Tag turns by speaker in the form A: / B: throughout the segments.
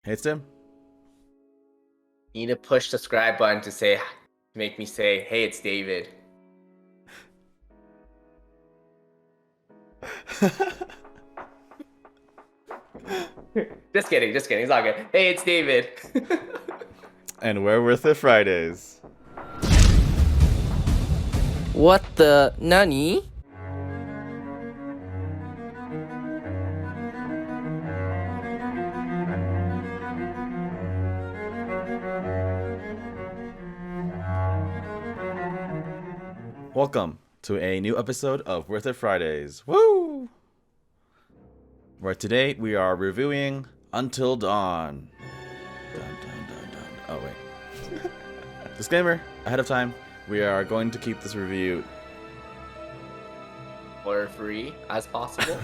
A: Hey, it's Tim.
B: You need to push subscribe button to make me say, hey, it's David. Just kidding. It's all good. Hey, it's David.
A: And we're with the Fridays.
C: What the nani?
A: Welcome to a new episode of Worth It Fridays. Woo! Where today we are reviewing Until Dawn. Dun, dun, dun, dun. Oh, wait. Disclaimer ahead of time. We are going to keep this review
B: Or free as possible.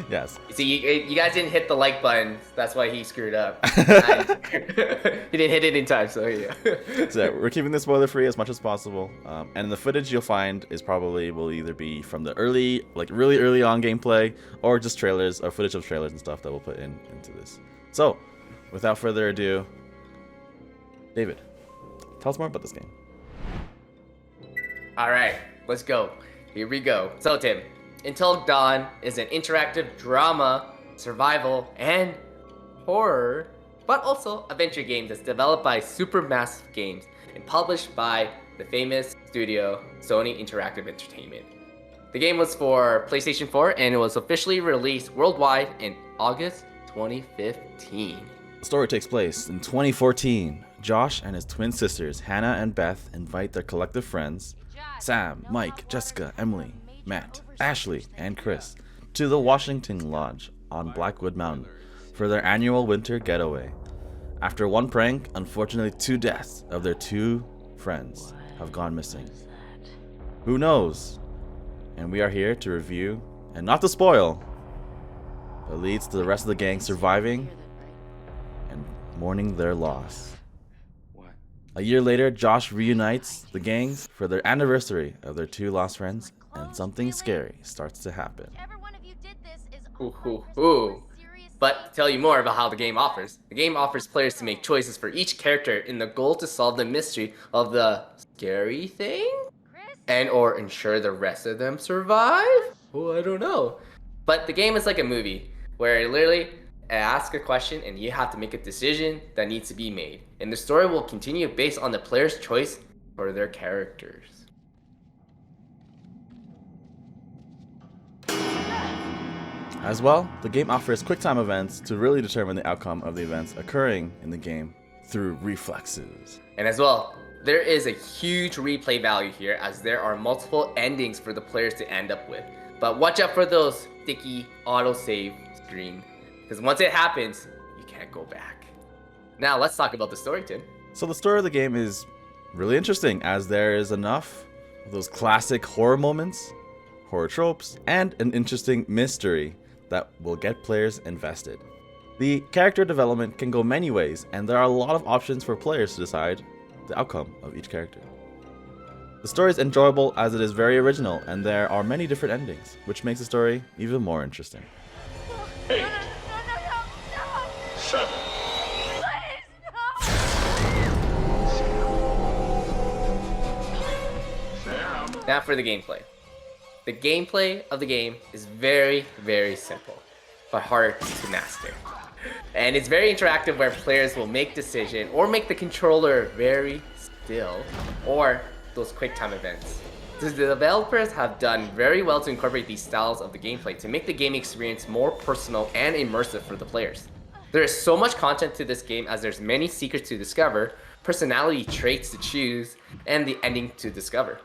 A: yes.
B: See, you guys didn't hit the like button. That's why he screwed up. He didn't hit it in time, so yeah.
A: So we're keeping this spoiler free as much as possible. And the footage you'll find will either be from the really early on gameplay, or just trailers or footage of trailers and stuff that we'll put into this. So, without further ado, David, tell us more about this game.
B: All right, let's go. Here we go. So, Tim, Until Dawn is an interactive drama, survival, and horror, but also adventure game that's developed by Supermassive Games and published by the famous studio Sony Interactive Entertainment. The game was for PlayStation 4 and it was officially released worldwide in August 2015.
A: The story takes place in 2014. Josh and his twin sisters, Hannah and Beth, invite their collective friends, Sam, Mike, Jessica, Emily, Matt, Ashley, and Chris, to the Washington Lodge on Blackwood Mountain for their annual winter getaway. After one prank, unfortunately 2 deaths of their 2 friends have gone missing. Who knows? And we are here to review, and not to spoil, but leads to the rest of the gang surviving and mourning their loss. A year later, Josh reunites the gangs for their anniversary of their 2 lost friends, and something scary starts to happen.
B: Ooh. But to tell you more about how the game offers players to make choices for each character in the goal to solve the mystery of the scary thing? And or ensure the rest of them survive? Oh, I don't know. But the game is like a movie, where it literally asks a question and you have to make a decision that needs to be made. And the story will continue based on the player's choice for their characters.
A: As well, the game offers quick-time events to really determine the outcome of the events occurring in the game through reflexes.
B: And as well, there is a huge replay value here as there are multiple endings for the players to end up with. But watch out for those sticky autosave screen, because once it happens, you can't go back. Now let's talk about the story, Tim.
A: So the story of the game is really interesting, as there is enough of those classic horror moments, horror tropes, and an interesting mystery that will get players invested. The character development can go many ways, and there are a lot of options for players to decide the outcome of each character. The story is enjoyable as it is very original, and there are many different endings, which makes the story even more interesting.
D: No. Shut up.
B: Now for the gameplay. The gameplay of the game is very, very simple, but hard to master. And it's very interactive where players will make decisions or make the controller very still, or those quick time events. The developers have done very well to incorporate these styles of the gameplay to make the game experience more personal and immersive for the players. There is so much content to this game as there's many secrets to discover, personality traits to choose, and the ending to discover.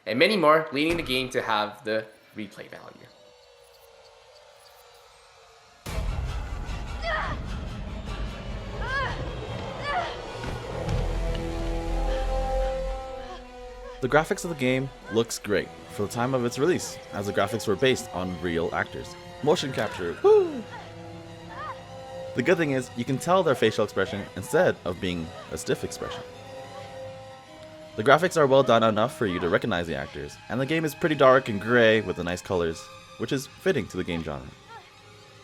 B: And many more, leading the game to have the replay value.
A: The graphics of the game looks great for the time of its release, as the graphics were based on real actors. Motion capture, woo! The good thing is, you can tell their facial expression instead of being a stiff expression. The graphics are well done enough for you to recognize the actors, and the game is pretty dark and gray with the nice colors, which is fitting to the game genre.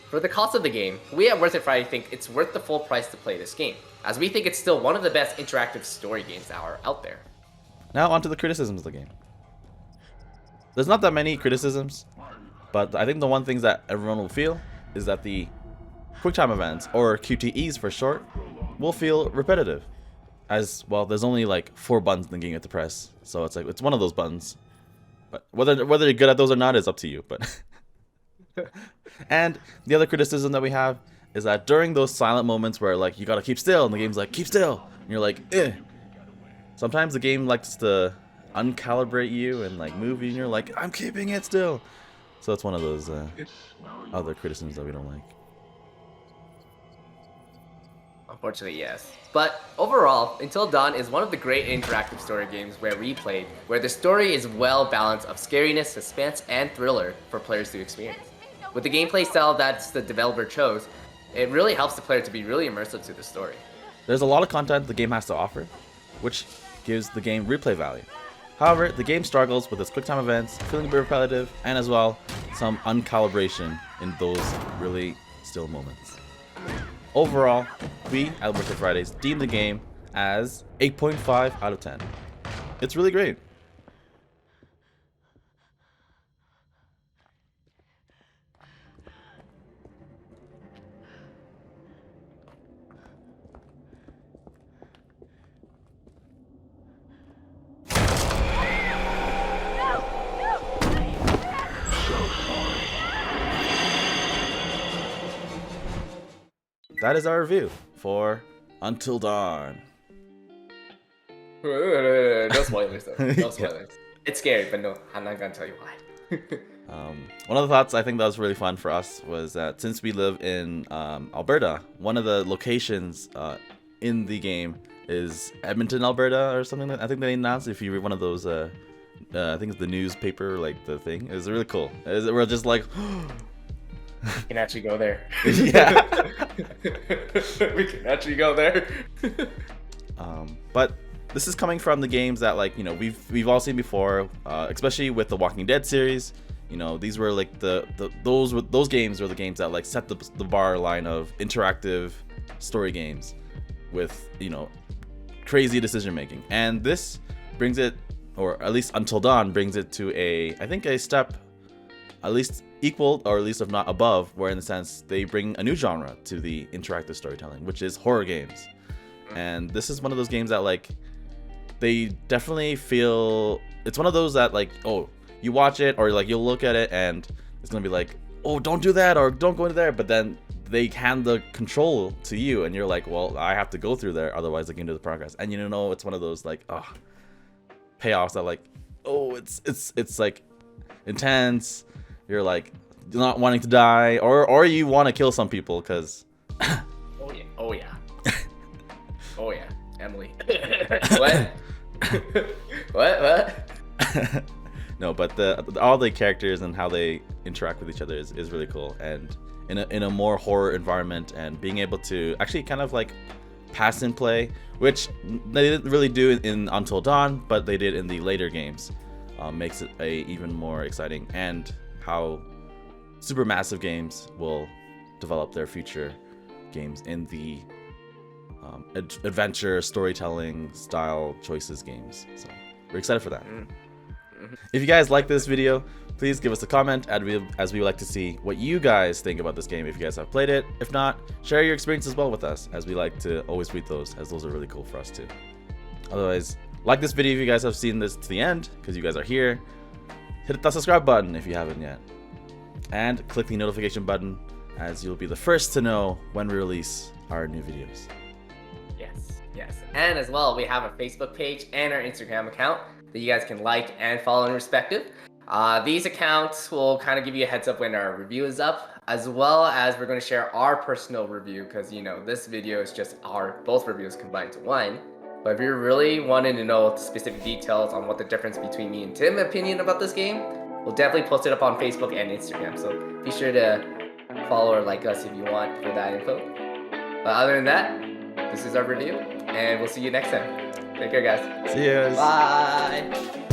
B: For the cost of the game, we at Worth It Friday think it's worth the full price to play this game, as we think it's still one of the best interactive story games that are out there.
A: Now onto the criticisms of the game. There's not that many criticisms, but I think the one thing that everyone will feel is that the QuickTime events, or QTEs for short, will feel repetitive. As well, there's only like 4 buttons in the game you have to press, so it's like it's one of those buttons. But whether you're good at those or not is up to you. But and the other criticism that we have is that during those silent moments where like you gotta keep still, and the game's like keep still, and you're like, eh. Sometimes the game likes to uncalibrate you and like move you, and you're like, I'm keeping it still. So it's one of those other criticisms that we don't like.
B: Unfortunately, yes. But overall, Until Dawn is one of the great interactive story games where we played, where the story is well balanced of scariness, suspense, and thriller for players to experience. With the gameplay style that the developer chose, it really helps the player to be really immersive to the story.
A: There's a lot of content the game has to offer, which gives the game replay value. However, the game struggles with its QuickTime events, feeling a bit repetitive, and as well, some uncalibration in those really still moments. Overall, we at Worth It Fridays deem the game as 8.5 out of 10. It's really great. That is our review for Until Dawn.
B: No spoilers though. No
A: Yeah.
B: spoilers. It's scary, but no, I'm not gonna tell you why.
A: One of the thoughts I think that was really fun for us was that since we live in Alberta, one of the locations in the game is Edmonton, Alberta, or something. I think they announced if you read one of those. I think it's the newspaper, like the thing. It was really cool. We're just like.
B: We can actually go there.
A: Yeah.
B: We can actually go there.
A: But this is coming from the games that we've all seen before, especially with the Walking Dead series. These were like those games were the games that like set the bar line of interactive story games with crazy decision making. And this brings it, or at least Until Dawn brings it to a step at least equal, or at least if not above, where in the sense they bring a new genre to the interactive storytelling, which is horror games. And this is one of those games that like they definitely feel it's one of those that like, oh, you watch it or like you'll look at it and it's gonna be like, oh, don't do that or don't go into there, but then they hand the control to you and you're like, well, I have to go through there, otherwise I can do the progress. And it's one of those like payoffs that like, oh, it's like intense. You're like not wanting to die, or you want to kill some people because.
B: Oh yeah. Oh yeah, Emily. What? What?
A: No, but all the characters and how they interact with each other is really cool, and in a more horror environment, and being able to actually kind of like pass and play, which they didn't really do in Until Dawn, but they did in the later games, makes it even more exciting, and how supermassive games will develop their future games in the adventure storytelling style choices games. So we're excited for that. If you guys like this video, please give us a comment, as we would like to see what you guys think about this game if you guys have played it. If not, share your experience as well with us, as we like to always read those, as those are really cool for us too. Otherwise, like this video if you guys have seen this to the end, because you guys are here. Hit that subscribe button if you haven't yet, and click the notification button, as you'll be the first to know when we release our new videos.
B: Yes. And as well, we have a Facebook page and our Instagram account that you guys can like and follow in respective. These accounts will kind of give you a heads up when our review is up, as well as we're going to share our personal review, because this video is just our both reviews combined to one. But if you're really wanting to know specific details on what the difference between me and Tim's opinion about this game, we'll definitely post it up on Facebook and Instagram. So be sure to follow or like us if you want for that info. But other than that, this is our review, and we'll see you next time. Take care, guys.
A: See you guys.
B: Bye.